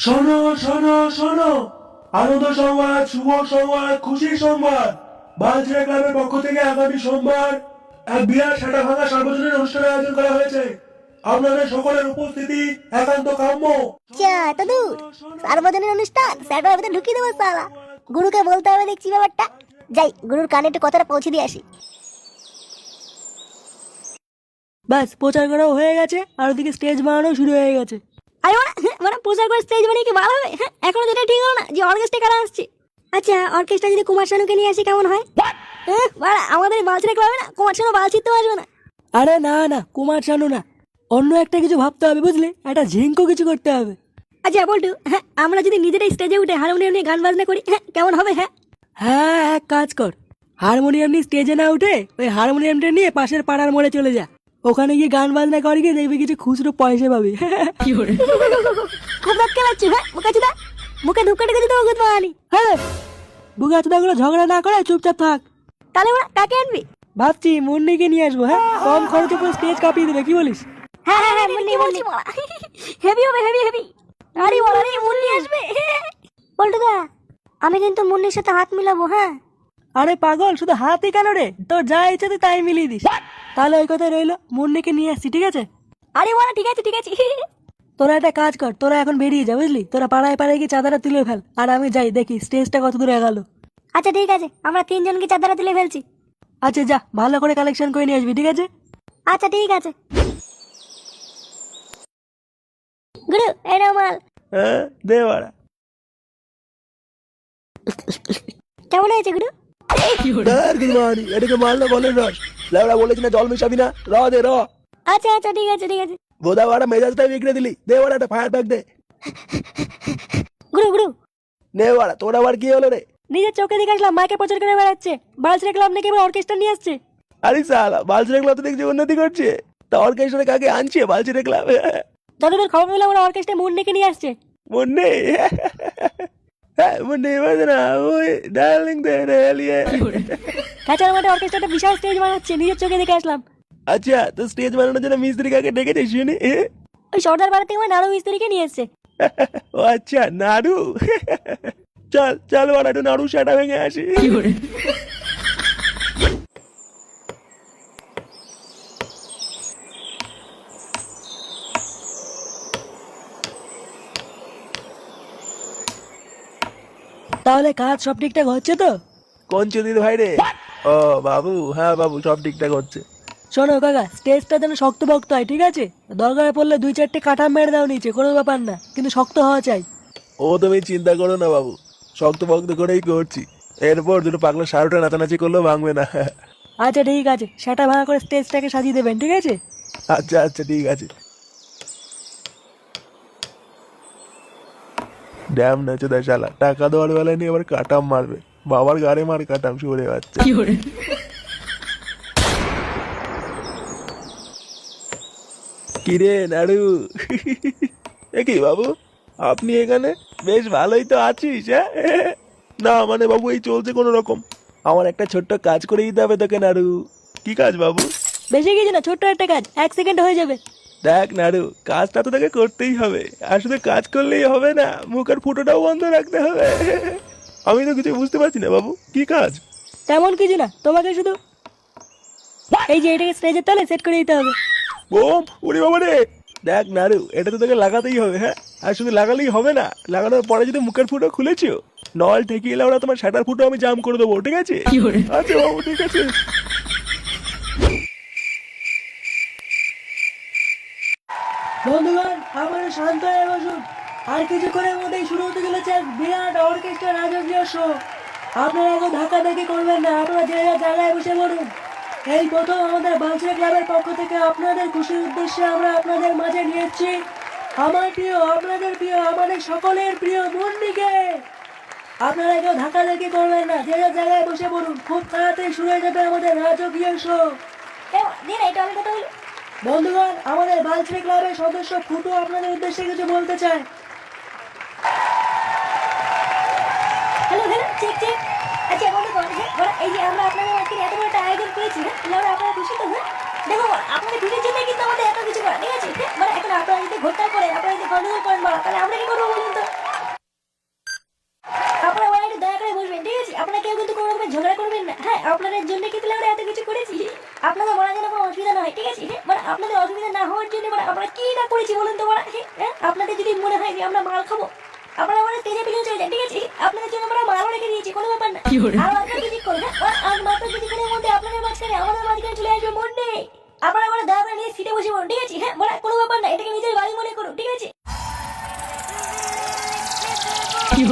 শোনো শোনো শোনো, আনন্দ সংবাদ, শুভ সংবাদ, খুশির সংবাদ। বালছেড়া ক্লাবের পক্ষ থেকে আগামী সোমবার এক বিরাট সাটা ভাঙা সার্বজনীন অনুষ্ঠানের আয়োজন করা হয়েছে। আপনাদের সকলের উপস্থিতি একান্ত কাম্য। এত দূর সার্বজনীন অনুষ্ঠান স্যারের মধ্যে ঢুকিয়ে দেবো সালা। গুরুকে বলতে হবে দেখছি ব্যাপারটা। যাই গুরুর কানে একটু কথাটা পৌঁছে দিয়ে আসি। ব্যাস প্রচার করাও হয়ে গেছে, আর ওদিকে স্টেজ বানানো শুরু হয়ে গেছে। আরে মানে প্রচার করে স্টেজ বানিয়ে কি ভালো হবে? এখনো যেটা ঠিক হলো না যে অর্কেস্ট্রা কারা আসছে। আচ্ছা অর্কেস্ট্রা যদি কুমার শানুকে নিয়ে আসি কেমন হয়? আমাদের বালছেড়া ক্লাবে না কুমার শানু বাল ছিটতেও আসবে না। আরে না না, কুমার শানু না, অন্য একটা কিছু ভাবতে হবে বুঝলি, একটা ঝিঙ্কো কিছু করতে হবে। আচ্ছা বলটু, আমরা যদি নিজেরাই স্টেজে উঠে হারমোনিয়াম নিয়ে গান বাজনা করি কেমন হবে? হ্যাঁ এক কাজ কর, হারমোনিয়াম নিয়ে স্টেজে না উঠে ওই হারমোনিয়ামটা নিয়ে পাশের পাড়ার মোড়ে চলে যা, ওখানে গিয়ে গান বাজনা করে গিয়ে দেখবি কিছু খুচরো পয়সা পাবি। খুব রাত খেলাচ্ছি। মুখে ধুপকাটি করে দেবো গুড মর্নিং। হ্যাঁ বুগাচুদা গুলো ঝগড়া না করে চুপচাপ থাক। তাহলে ওরা কাকে আনবি? ভাবছি মুন্নিকে নিয়ে আসবো। হ্যাঁ কম খরচে পুরো স্টেজ কাঁপিয়ে দেবে, কি বলিস? হ্যাঁ মুন্নি হেভি হবে, হেভি। আরে বল, আরে মুন্নি আসবে। বলটুদা আমি কিন্তু মুন্নির সাথে হাত মিলাবো। হ্যাঁ আরে পাগল, শুধু হাতই কেন রে, তোর যা ইচ্ছে তুই তাই মিলিয়ে দিস। তাহলে ওই কথা রইলো, মুন্নিকে নিয়ে আসছি, ঠিক আছে? আরে বল, ঠিক আছে। তোরা একটা কাজ কর, তোরা এখন বেরিয়ে যা বুঝলি, তোরা পাড়ায় পাড়ায় গিয়ে চাঁদাটা তুলে ফেল, আর আমি যাই দেখি স্টেজটা কত দূরে গেল। আচ্ছা ঠিক আছে, আমরা তিনজনকে চাঁদারা তুলে ফেলছি। আচ্ছা যা, ভালো করে কালেকশন করে নিয়ে আসবি, ঠিক আছে? আচ্ছা ঠিক আছে। গুরু এই নাও মাল। দে বাড়া। কেমন হয়েছে গুরু? এটাকে মারলো বলেন রস, লেবড়া বলেছি না জল মিশাবি না, র দে র। আচ্ছা ঠিক আছে। বোধা বাড়া মেজাজটাই বিগড়ে দিলি, দে বাড়া একটা ফায়ার ব্যাগ দে। গুরু নে বাড়া, তোর আবার কি হলো রে? নিজের চোখে দেখে আসলাম মাইকে প্রচার করে বেড়াচ্ছে, বালছেড়া ক্লাব নাকি এবার অর্কেস্ট্রা নিয়ে আসছে। আরে সালা, বালছেড়া ক্লাব তো দেখছি উন্নতি করছে, তা অর্কেস্ট্রা কাকে আনছে বালছেড়া ক্লাব? যতদূর খবর পেলাম ওরা অর্কেস্ট্রা মুন্নিকে নিয়ে আসছে। মুন্নি? হ্যাঁ মুন্নি বাজে না, ওই ডার্লিং দে রে লিয়ে। কাঁচার মাঠে অর্কেস্ট্রাটা বিশাল স্টেজ বানাচ্ছে, নিজের চোখে দেখে আসলাম। আচ্ছা তো স্টেজ বানানোর জন্য মিস্ত্রি কাকে ডেকেছিস শুনি? ওই সর্দার বাড়ি থেকে নাড়ু মিস্ত্রিকে নিয়ে এসছে। ও আচ্ছা নাড়ু। চল বাড়া একটু নাড়ু সেটা ভেঙে আসি। তাহলে কাজ সব ঠিকঠাক হচ্ছে তো? কোন চুদির ভাই রে? ও বাবু, হ্যাঁ বাবু সব ঠিকঠাক হচ্ছে। শোনো কাকা, স্টেজটা যেন শক্ত ভক্ত হয়, ঠিক আছে? দরকারে পড়লে 2-4টে কাঠা মেরে দাও নিচে, কোনো ব্যাপার না, কিন্তু শক্ত হওয়া চাই। ও তুমি চিন্তা করো না বাবু, শক্ত ভক্ত করেই করছি। এরপর দুটো পাগলা সারোটা নাচানাচি করলেও ভাঙবে না। আচ্ছা ঠিক আছে, সেটা ভাঙা করে স্টেজটাকে সাজিয়ে দেবেন, ঠিক আছে? আচ্ছা ঠিক আছে। ড্যাম নাচো দা শালা, টাকা দেওয়ার বেলায় নিয়ে আবার কাটাম মারবে, বাবার গাড়ে মার কাটাম শুয়ে যাচ্ছে। কিরে নাড়ু? কি বাবু আপনি এখানে? বেশ ভালোই তো আছিস। হ্যাঁ না মানে বাবু এই চলছে কোনো রকম, আমার একটা ছোট্ট কাজ করে দিতে হবে তোকে নাড়ু। কি কাজ বাবু? বেশি কিছু না, ছোট্ট একটা কাজ, 1 সেকেন্ড হয়ে যাবে। দেখ নাড়ু, কাজটা তো তোকে করতেই হবে, আর শুধু কাজ করলেই হবে না, মুখের ফুটোটাও বন্ধ রাখতে হবে। আমি তো কিছু বুঝতে পারছি না বাবু, কি কাজ? তেমন কিছু না, তোমাকে শুধু এই যে এটাকে স্টেজের তলে সেট করে দিতে হবে। বোম, ওরে বাবা রে! দেখ নাড়ু, এটা তো তোকে লাগাতেই হবে। হ্যাঁ আর শুধু লাগালেই হবে না, লাগানোর পরে যদি মুখের ফুটো খুলেছো, নল ঠেকিয়ে এলে ওরা তোমার শাটার ফুটো আমি জাম করে দেবো, ঠিক আছে? আচ্ছা বাবু ঠিক আছে। বন্ধুগণ আমাদের শান্ত হয়ে বসুন, আর কিছুক্ষণের মধ্যেই শুরু হতে চলেছে এক বিরাট অর্কেস্ট্রা রাজকীয় শো। আপনারা এখন ধাক্কা দেখি করবেন না, আপনারা যে যার জায়গায় বসে পড়ুন। এই প্রথম আমাদের বালছেড়া ক্লাবের পক্ষ থেকে আপনাদের খুশির উদ্দেশ্যে আমরা আপনাদের মাঝে নিয়ে এসেছি আমার প্রিয়, আপনাদের প্রিয়, আমাদের সকলের প্রিয় মুন্নিকে। আপনারা কেউ ধাক্কা দেখি করবেন না, যে যার জায়গায় বসে পড়ুন, খুব তাড়াতাড়ি শুরু হয়ে যাবে আমাদের রাজকীয় শো। বন্ধুগণ, আমাদের বালছেড়ে ক্লাবের সদস্য ফুটু আপনাদের উদ্দেশ্যে কিছু বলতে চায়। Hello hello, check check. আচ্ছা বন্ধুগণ, এই যে আমরা আপনাদের আজকে এত বড় একটা আয়োজন করেছি, আপনারা খুশি তো? দেখো আপনাদের খুশির জন্য কিন্তু আমাদের এত কিছু করা, ঠিক আছে? এখন আপনারা যদি ঘোরটা করে, আপনারা যদি গন্ডগোল করেন তাহলে আমরা কি করবো বলুন তো? আপনারা ওরা একটু দয়া করে বলবেন, ঠিক আছে? আপনারা কেউ কিন্তু কোনো রকমের ঝগড়া করবেন না। হ্যাঁ, আপনাদের জন্য কিন্তু আমরা এত কিছু করেছি, আপনাদের বলা যেন কোনো অসুবিধা না হয়, ঠিক আছে? আপনাদের অসুবিধা না হওয়ার জন্য আমরা কি না করেছি বলুন তো? আপনাদের যদি মনে হয় যে আমরা মাল খাবো, আপনারা আমাদের তেজে পিছনে চলে যান, ঠিক আছে? আপনাদের জন্য আমরা মালও রেখে দিয়েছি, কোনো ব্যাপার না। আর মাত্র কিছুক্ষণ, আর মাত্র কিছুক্ষণের মধ্যে আপনাদের মাঝখানে আমাদের মাঝখানে চলে আসবে মন্ডে। আপনারা আমরা দয়া করে নিয়ে সিটে বসে পড়ুন, ঠিক আছে? কোনো ব্যাপার না, এটাকে নিজের বাড়ি মনে করুন, ঠিক আছে? কি